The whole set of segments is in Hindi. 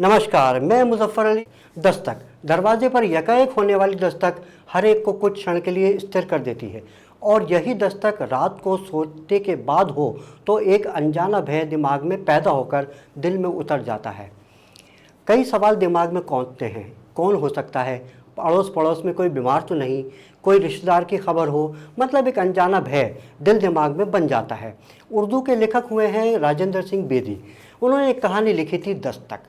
नमस्कार, मैं मुजफ्फर अली। दस्तक दरवाजे पर यकायक होने वाली दस्तक हर एक को कुछ क्षण के लिए स्थिर कर देती है, और यही दस्तक रात को सोते के बाद हो तो एक अनजाना भय दिमाग में पैदा होकर दिल में उतर जाता है। कई सवाल दिमाग में कौंधते हैं। कौन हो सकता है? अड़ोस पड़ोस में कोई बीमार तो नहीं? कोई रिश्तेदार की खबर हो? मतलब एक अनजाना भय दिल दिमाग में बन जाता है। उर्दू के लेखक हुए हैं राजेंद्र सिंह बेदी। उन्होंने एक कहानी लिखी थी, दस्तक।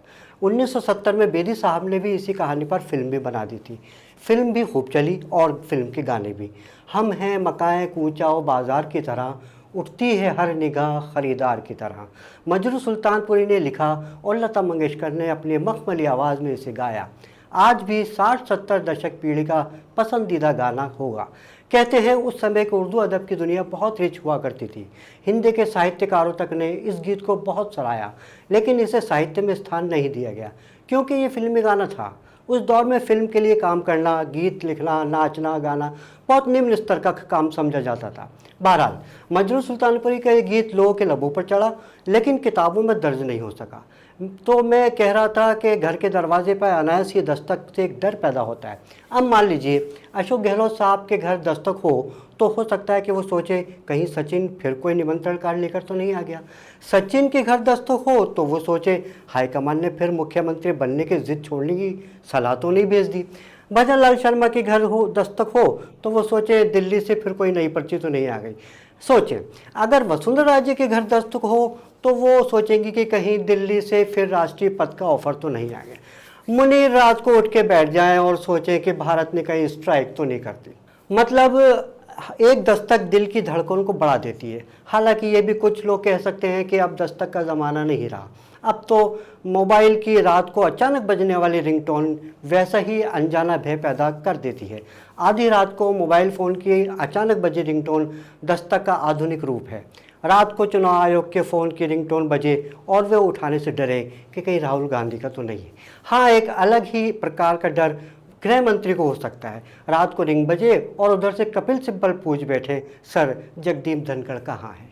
1970 में बेदी साहब ने भी इसी कहानी पर फिल्म भी बना दी थी। फिल्म भी खूब चली और फिल्म के गाने भी। हम हैं मकाए कूचा बाज़ार की तरह, उठती है हर निगाह खरीदार की तरह। मजरू सुल्तानपुरी ने लिखा और लता मंगेशकर ने अपनी मखमली आवाज़ में इसे गाया। आज भी 60-70 दशक पीढ़ी का पसंदीदा गाना होगा। कहते हैं उस समय की उर्दू अदब की दुनिया बहुत रिच हुआ करती थी। हिंदी के साहित्यकारों तक ने इस गीत को बहुत सराहा, लेकिन इसे साहित्य में स्थान नहीं दिया गया क्योंकि ये फिल्मी गाना था। उस दौर में फिल्म के लिए काम करना, गीत लिखना, नाचना, गाना बहुत निम्न स्तर का काम समझा जाता था। बहरहाल, मजरू सुल्तानपुरी का ये गीत लोगों के लबों पर चढ़ा, लेकिन किताबों में दर्ज नहीं हो सका। तो मैं कह रहा था कि घर के दरवाजे पर अनायास ही दस्तक से एक डर पैदा होता है। अब मान लीजिए अशोक गहलोत साहब के घर दस्तक हो तो हो सकता है कि वो सोचे कहीं सचिन फिर कोई निमंत्रण कार्ड लेकर तो नहीं आ गया। सचिन के घर दस्तक हो तो वो सोचे हाईकमान ने फिर मुख्यमंत्री बनने की जिद छोड़ने की सलाह तो नहीं भेज दी। भजन लाल शर्मा के घर हो दस्तक हो तो वो सोचे दिल्ली से फिर कोई नई पर्ची तो नहीं आ गई। सोचें, अगर वसुंधरा राजे के घर दस्तक हो तो वो सोचेंगी कि कहीं दिल्ली से फिर राष्ट्रीय पद का ऑफर तो नहीं आ गया। मुनीर रात को उठ के बैठ जाएं और सोचें कि भारत ने कहीं स्ट्राइक तो नहीं करती। मतलब एक दस्तक दिल की धड़कन को बढ़ा देती है। हालांकि ये भी कुछ लोग कह सकते हैं कि अब दस्तक का ज़माना नहीं रहा। अब तो मोबाइल की रात को अचानक बजने वाली रिंगटोन वैसा ही अनजाना भय पैदा कर देती है। आधी रात को मोबाइल फ़ोन की अचानक बजी रिंगटोन दस्तक का आधुनिक रूप है। रात को चुनाव आयोग के फ़ोन की रिंगटोन बजे और वे उठाने से डरे कि कहीं राहुल गांधी का तो नहीं है। हाँ, एक अलग ही प्रकार का डर गृह मंत्री को हो सकता है। रात को रिंग बजे और उधर से कपिल सिब्बल पूछ बैठे, सर जगदीप धनखड़ कहाँ है?